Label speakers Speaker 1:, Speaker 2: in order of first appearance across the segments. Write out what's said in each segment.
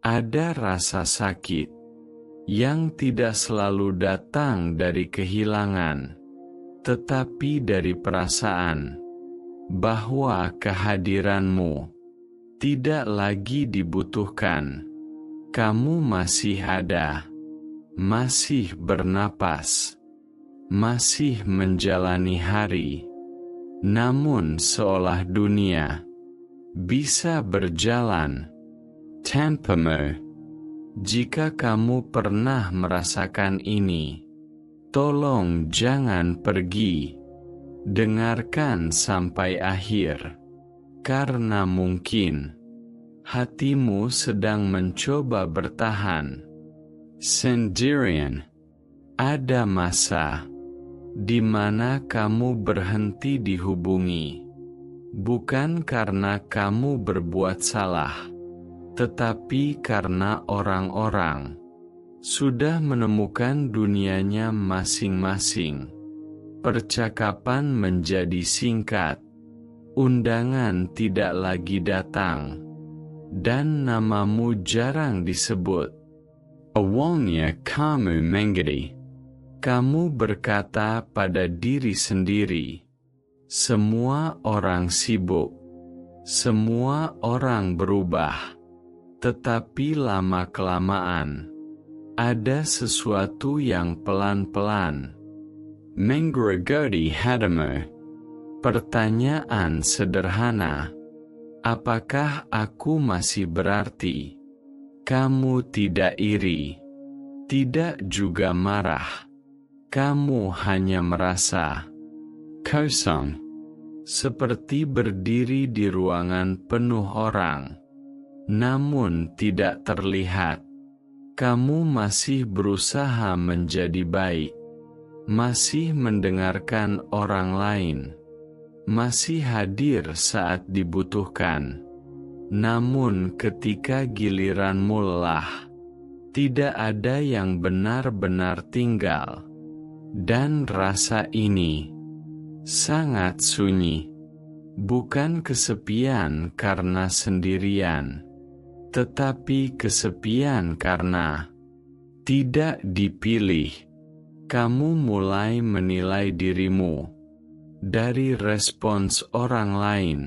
Speaker 1: Ada rasa sakit yang tidak selalu datang dari kehilangan, tetapi dari perasaan bahwa kehadiranmu tidak lagi dibutuhkan. Kamu masih ada, masih bernapas, masih menjalani hari, namun seolah dunia bisa berjalan tanpamu. Jika kamu pernah merasakan ini, tolong jangan pergi. Dengarkan sampai akhir, karena mungkin hatimu sedang mencoba bertahan sendirian. Ada masa di mana kamu berhenti dihubungi, bukan karena kamu berbuat salah, tetapi karena orang-orang sudah menemukan dunianya masing-masing. Percakapan menjadi singkat, undangan tidak lagi datang, dan namamu jarang disebut. Awalnya kamu mengerti. Kamu berkata pada diri sendiri, semua orang sibuk, semua orang berubah. Tetapi lama-kelamaan, ada sesuatu yang pelan-pelan menggerogoti hatimu. Pertanyaan sederhana, apakah aku masih berarti? Kamu tidak iri, tidak juga marah. Kamu hanya merasa kosong, seperti berdiri di ruangan penuh orang, namun tidak terlihat. Kamu masih berusaha menjadi baik, masih mendengarkan orang lain, masih hadir saat dibutuhkan. Namun ketika giliranmu lelah, tidak ada yang benar-benar tinggal. Dan rasa ini sangat sunyi, bukan kesepian karena sendirian, tetapi kesepian karena tidak dipilih. Kamu mulai menilai dirimu dari respons orang lain.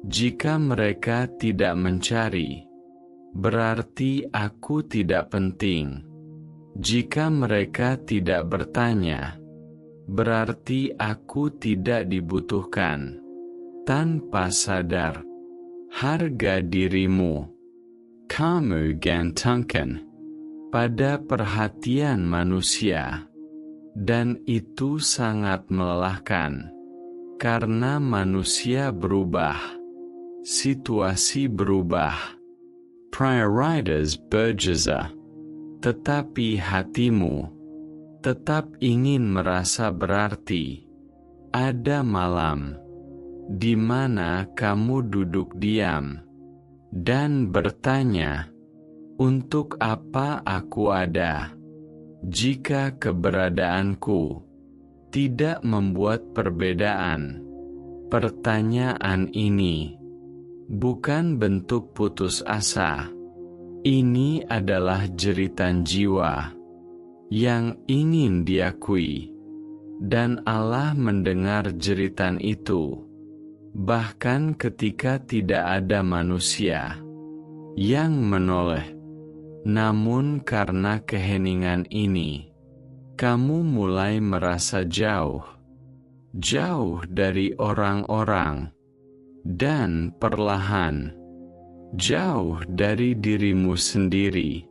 Speaker 1: Jika mereka tidak mencari, berarti aku tidak penting. Jika mereka tidak bertanya, berarti aku tidak dibutuhkan. Tanpa sadar, harga dirimu kamu gantungkan pada perhatian manusia. Dan itu sangat melelahkan, karena manusia berubah, situasi berubah, prioritas berjaya, tetapi hatimu tetap ingin merasa berarti. Ada malam di mana kamu duduk diam dan bertanya, untuk apa aku ada? Jika keberadaanku tidak membuat perbedaan. Pertanyaan ini bukan bentuk putus asa. Ini adalah jeritan jiwa yang ingin diakui, dan Allah mendengar jeritan itu, bahkan ketika tidak ada manusia yang menoleh. Namun karena keheningan ini, kamu mulai merasa jauh dari orang-orang, dan perlahan jauh dari dirimu sendiri.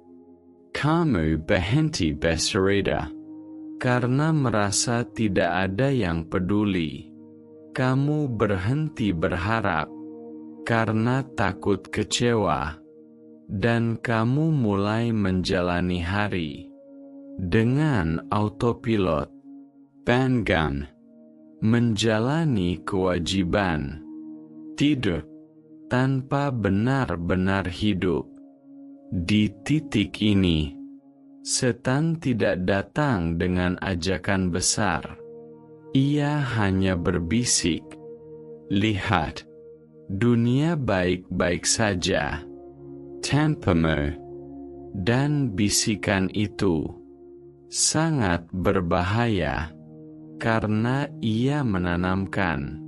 Speaker 1: Kamu berhenti bercerita karena merasa tidak ada yang peduli. Kamu berhenti berharap karena takut kecewa. Dan kamu mulai menjalani hari dengan autopilot, banggan, menjalani kewajiban, tidur, tanpa benar-benar hidup. Di titik ini, setan tidak datang dengan ajakan besar. Ia hanya berbisik, lihat, dunia baik-baik saja. tanpamu. Dan bisikan itu sangat berbahaya, karena ia menanamkan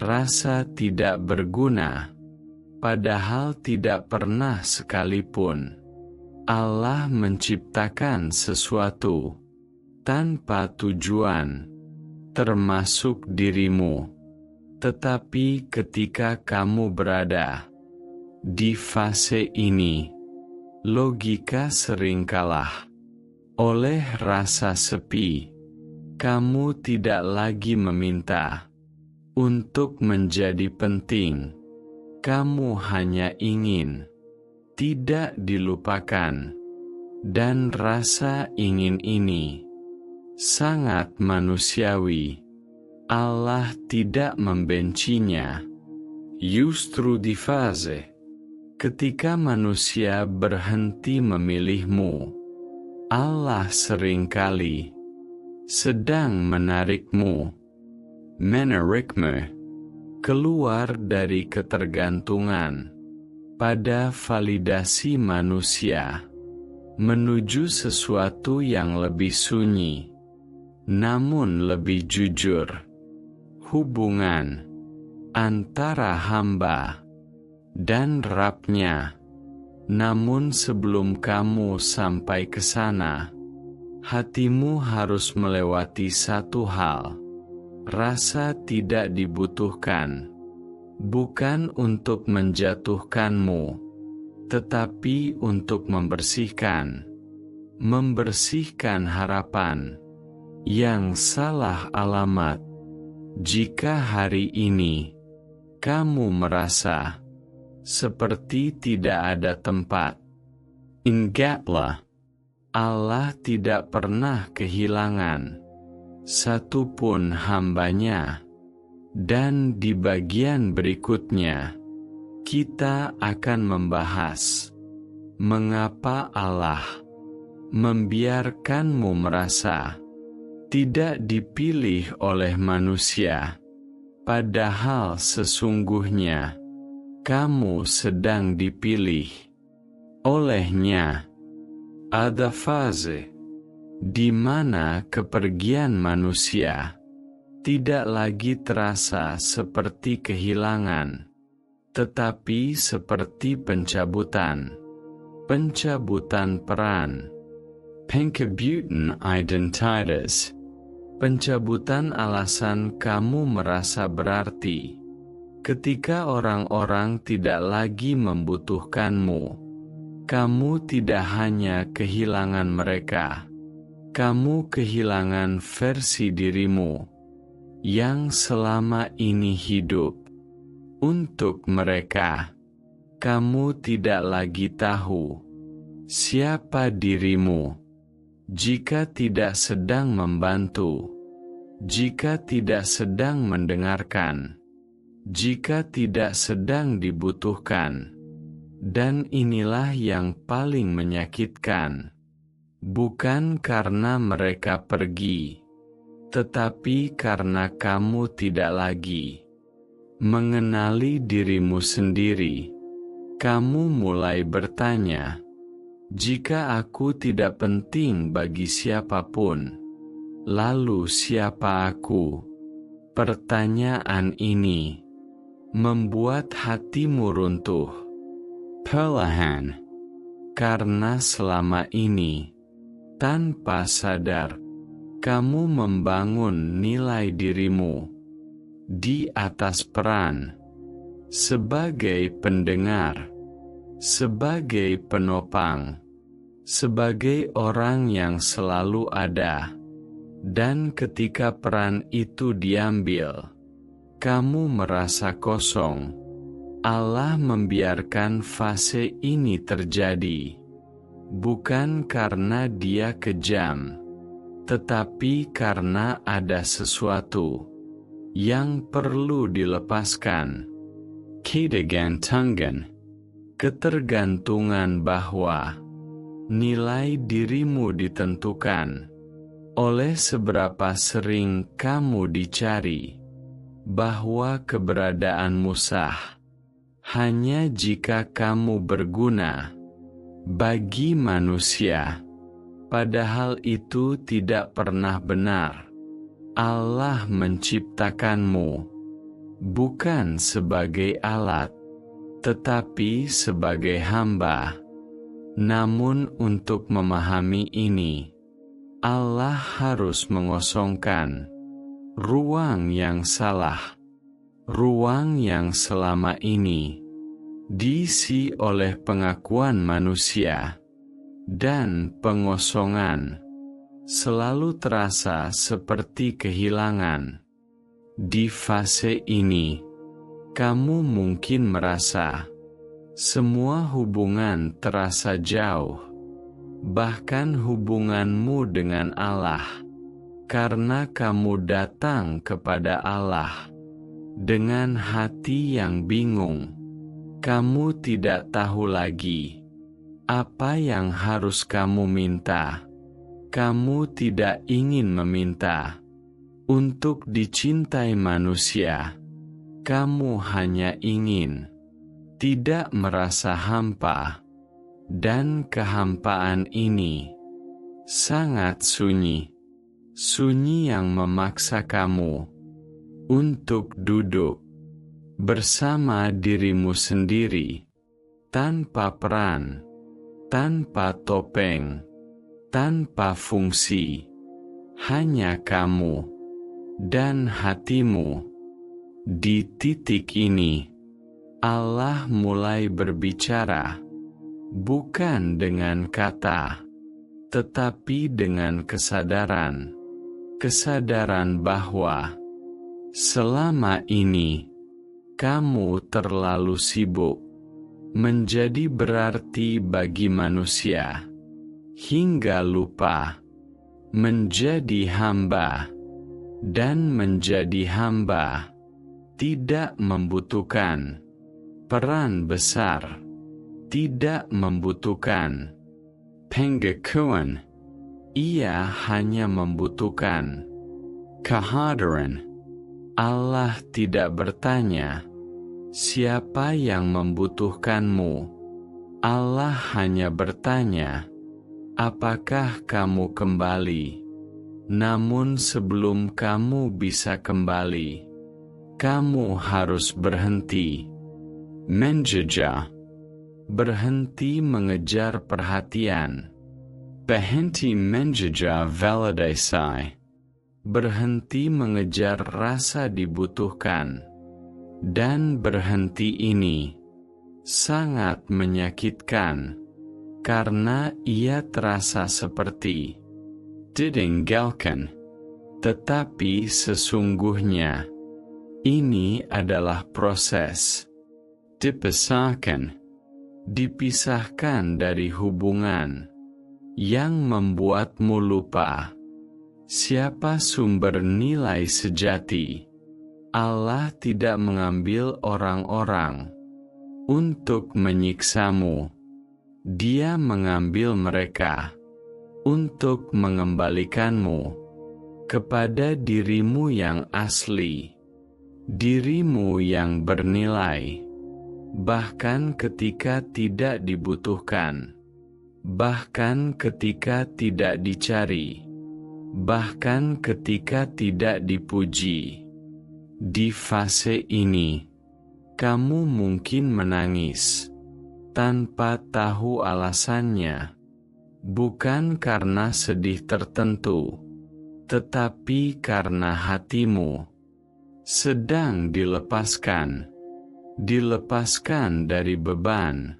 Speaker 1: rasa tidak berguna, padahal tidak pernah sekalipun Allah menciptakan sesuatu tanpa tujuan, termasuk dirimu. Tetapi ketika kamu berada di fase ini, logika sering kalah oleh rasa sepi. Kamu tidak lagi meminta untuk menjadi penting. Kamu hanya ingin tidak dilupakan. Dan rasa ingin ini sangat manusiawi. Allah tidak membencinya. Justru di fase ketika manusia berhenti memilihmu, Allah seringkali sedang menarikmu, keluar dari ketergantungan pada validasi manusia, menuju sesuatu yang lebih sunyi, namun lebih jujur. Hubungan antara hamba dan Rabb-Nya. Namun sebelum kamu sampai ke sana, hatimu harus melewati satu hal. Rasa tidak dibutuhkan, bukan untuk menjatuhkanmu, tetapi untuk membersihkan harapan yang salah alamat. Jika hari ini kamu merasa seperti tidak ada tempat, ingatlah, Allah tidak pernah kehilangan satupun hambanya. Dan di bagian berikutnya, kita akan membahas mengapa Allah membiarkanmu merasa tidak dipilih oleh manusia, padahal sesungguhnya kamu sedang dipilih olehnya. Ada fase di mana kepergian manusia tidak lagi terasa seperti kehilangan, tetapi seperti pencabutan peran, pencabutan identitas, pencabutan alasan kamu merasa berarti. Ketika orang-orang tidak lagi membutuhkanmu, kamu tidak hanya kehilangan mereka, kamu kehilangan versi dirimu yang selama ini hidup untuk mereka. Kamu tidak lagi tahu siapa dirimu jika tidak sedang membantu, jika tidak sedang mendengarkan, jika tidak sedang dibutuhkan. Dan inilah yang paling menyakitkan, bukan karena mereka pergi, tetapi karena kamu tidak lagi mengenali dirimu sendiri. Kamu mulai bertanya, jika aku tidak penting bagi siapapun, lalu siapa aku? Pertanyaan ini membuat hatimu runtuh perlahan, karena selama ini, tanpa sadar, kamu membangun nilai dirimu di atas peran sebagai pendengar, sebagai penopang, sebagai orang yang selalu ada. Dan ketika peran itu diambil, kamu merasa kosong. Allah membiarkan fase ini terjadi, bukan karena Dia kejam, tetapi karena ada sesuatu yang perlu dilepaskan. Ketergantungan, ketergantungan bahwa nilai dirimu ditentukan oleh seberapa sering kamu dicari, bahwa keberadaanmu sah Hanya jika kamu berguna bagi manusia, padahal itu tidak pernah benar. Allah menciptakanmu bukan sebagai alat, tetapi sebagai hamba. Namun untuk memahami ini, Allah harus mengosongkan ruang yang salah, ruang yang selama ini diisi oleh pengakuan manusia, dan pengosongan selalu terasa seperti kehilangan. Di fase ini, kamu mungkin merasa semua hubungan terasa jauh, bahkan hubunganmu dengan Allah, karena kamu datang kepada Allah dengan hati yang bingung. Kamu tidak tahu lagi apa yang harus kamu minta. Kamu tidak ingin meminta untuk dicintai manusia. Kamu hanya ingin tidak merasa hampa, dan kehampaan ini sangat sunyi. Sunyi yang memaksa kamu untuk duduk bersama dirimu sendiri, tanpa peran, tanpa topeng, tanpa fungsi, hanya kamu dan hatimu. Di titik ini, Allah mulai berbicara, bukan dengan kata, tetapi dengan kesadaran. Kesadaran bahwa selama ini kamu terlalu sibuk menjadi berarti bagi manusia, hingga lupa menjadi hamba. Dan menjadi hamba tidak membutuhkan peran besar, tidak membutuhkan pengakuan. Ia hanya membutuhkan kehadiran. Allah tidak bertanya, siapa yang membutuhkanmu? Allah hanya bertanya, apakah kamu kembali? Namun sebelum kamu bisa kembali, kamu harus berhenti menjejak, berhenti mengejar perhatian, berhenti mengejar validasi, berhenti mengejar rasa dibutuhkan, dan berhenti ini sangat menyakitkan, karena ia terasa seperti ditinggalkan. Tetapi sesungguhnya, ini adalah proses dipisahkan dari hubungan yang membuatmu lupa siapa sumber nilai sejati. Allah tidak mengambil orang-orang untuk menyiksamu. Dia mengambil mereka untuk mengembalikanmu kepada dirimu yang asli, dirimu yang bernilai, bahkan ketika tidak dibutuhkan, bahkan ketika tidak dicari, bahkan ketika tidak dipuji. Di fase ini, kamu mungkin menangis tanpa tahu alasannya, bukan karena sedih tertentu, tetapi karena hatimu sedang dilepaskan dari beban,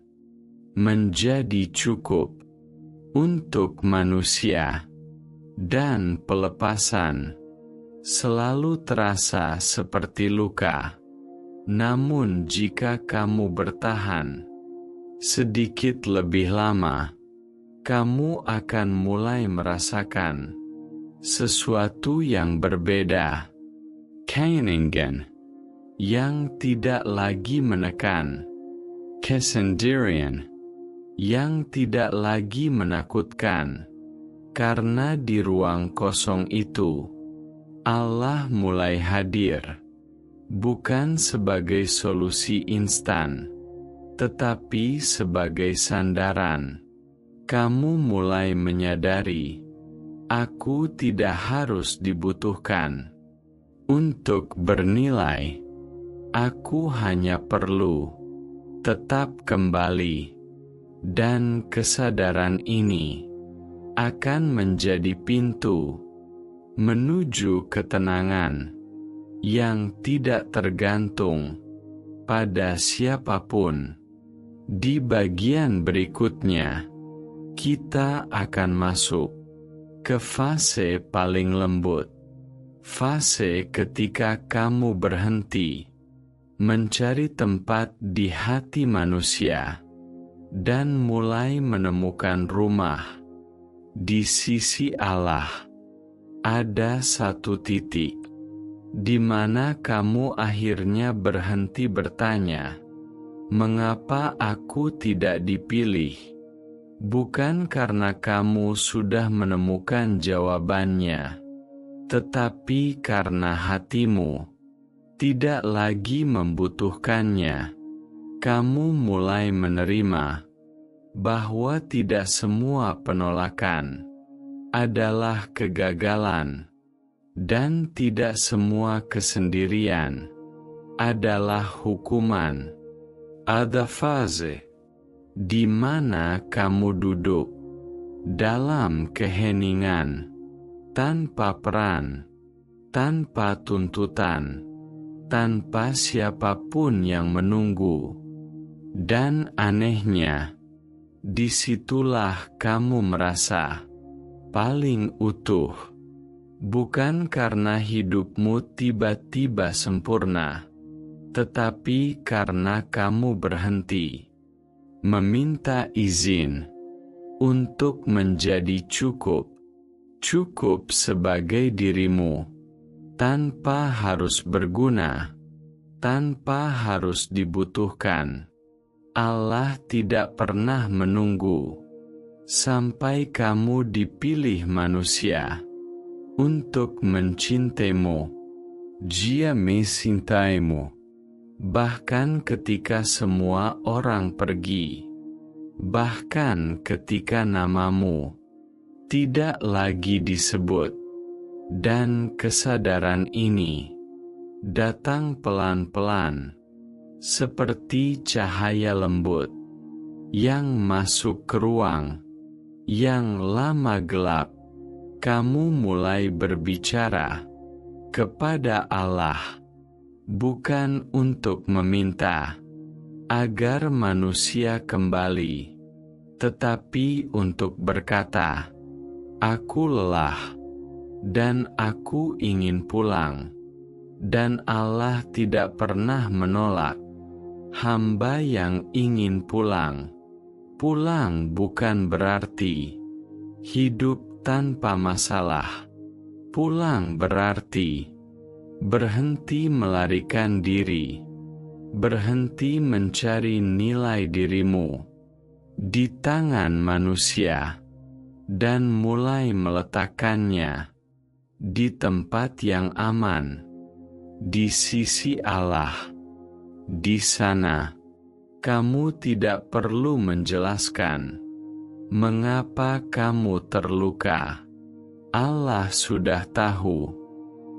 Speaker 1: menjadi cukup untuk manusia, dan pelepasan selalu terasa seperti luka. Namun jika kamu bertahan sedikit lebih lama, kamu akan mulai merasakan sesuatu yang berbeda. Keheningan yang tidak lagi menekan, kesendirian yang tidak lagi menakutkan, karena di ruang kosong itu, Allah mulai hadir, bukan sebagai solusi instan, tetapi sebagai sandaran. Kamu mulai menyadari, aku tidak harus dibutuhkan untuk bernilai. Aku hanya perlu tetap kembali, dan kesadaran ini akan menjadi pintu menuju ketenangan yang tidak tergantung pada siapapun. Di bagian berikutnya, kita akan masuk ke fase paling lembut, fase ketika kamu berhenti mencari tempat di hati manusia dan mulai menemukan rumah di sisi Allah. Ada satu titik di mana kamu akhirnya berhenti bertanya, "Mengapa aku tidak dipilih?" Bukan karena kamu sudah menemukan jawabannya, tetapi karena hatimu tidak lagi membutuhkannya. Kamu mulai menerima bahwa tidak semua penolakan adalah kegagalan, dan tidak semua kesendirian adalah hukuman. Ada fase di mana kamu duduk dalam keheningan, tanpa peran, tanpa tuntutan, tanpa siapapun yang menunggu. Dan anehnya, disitulah kamu merasa paling utuh. Bukan karena hidupmu tiba-tiba sempurna, tetapi karena kamu berhenti meminta izin untuk menjadi cukup sebagai dirimu, tanpa harus berguna, tanpa harus dibutuhkan. Allah tidak pernah menunggu sampai kamu dipilih manusia untuk mencintaimu. Dia mencintaimu bahkan ketika semua orang pergi, bahkan ketika namamu tidak lagi disebut. Dan kesadaran ini datang pelan-pelan, seperti cahaya lembut yang masuk ke ruang yang lama gelap. Kamu mulai berbicara kepada Allah, bukan untuk meminta agar manusia kembali, tetapi untuk berkata, "Aku lelah, dan aku ingin pulang." Dan Allah tidak pernah menolak hamba yang ingin pulang. Pulang bukan berarti hidup tanpa masalah. Pulang berarti berhenti melarikan diri, berhenti mencari nilai dirimu di tangan manusia, dan mulai meletakkannya di tempat yang aman, di sisi Allah. Di sana, kamu tidak perlu menjelaskan mengapa kamu terluka. Allah sudah tahu.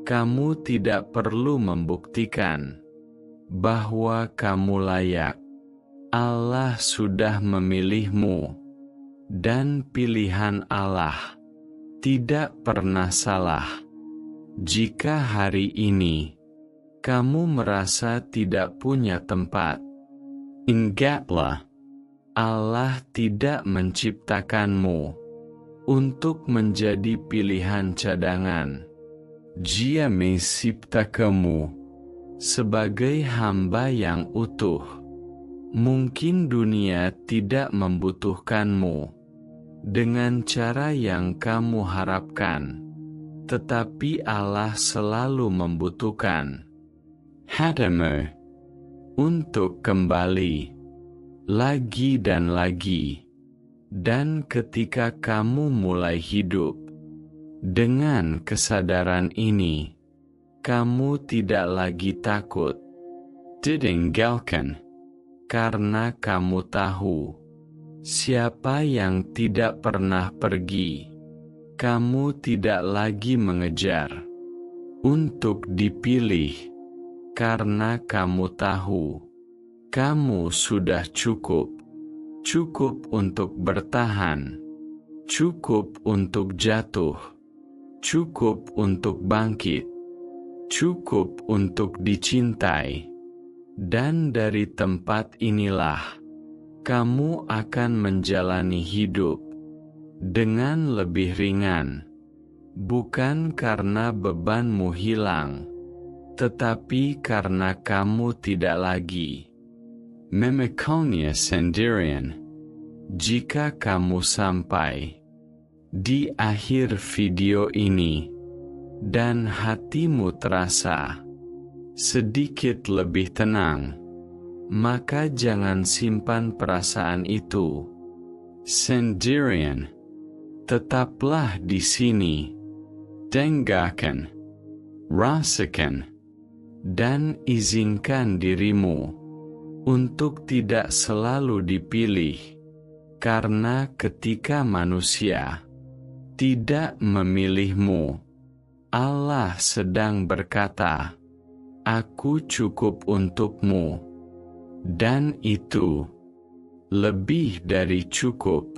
Speaker 1: Kamu tidak perlu membuktikan bahwa kamu layak. Allah sudah memilihmu, dan pilihan Allah tidak pernah salah. Jika hari ini kamu merasa tidak punya tempat, ingatlah, Allah tidak menciptakanmu untuk menjadi pilihan cadangan. Dia menciptakanmu sebagai hamba yang utuh. Mungkin dunia tidak membutuhkanmu dengan cara yang kamu harapkan, tetapi Allah selalu membutuhkan hatimu untuk kembali lagi dan lagi. Dan ketika kamu mulai hidup dengan kesadaran ini, kamu tidak lagi takut ditinggalkan. karena kamu tahu siapa yang tidak pernah pergi. Kamu tidak lagi mengejar untuk dipilih, karena kamu tahu kamu sudah cukup. Cukup untuk bertahan, cukup untuk jatuh, cukup untuk bangkit, cukup untuk dicintai. Dan dari tempat inilah kamu akan menjalani hidup dengan lebih ringan, bukan karena bebanmu hilang, tetapi karena kamu tidak lagi memikirnya sendirian. Jika kamu sampai di akhir video ini dan hatimu terasa sedikit lebih tenang, maka jangan simpan perasaan itu sendirian. Tetaplah di sini, dengarkan, rasakan, dan izinkan dirimu untuk tidak selalu dipilih, karena ketika manusia tidak memilihmu, Allah sedang berkata, "Aku cukup untukmu," dan itu lebih dari cukup.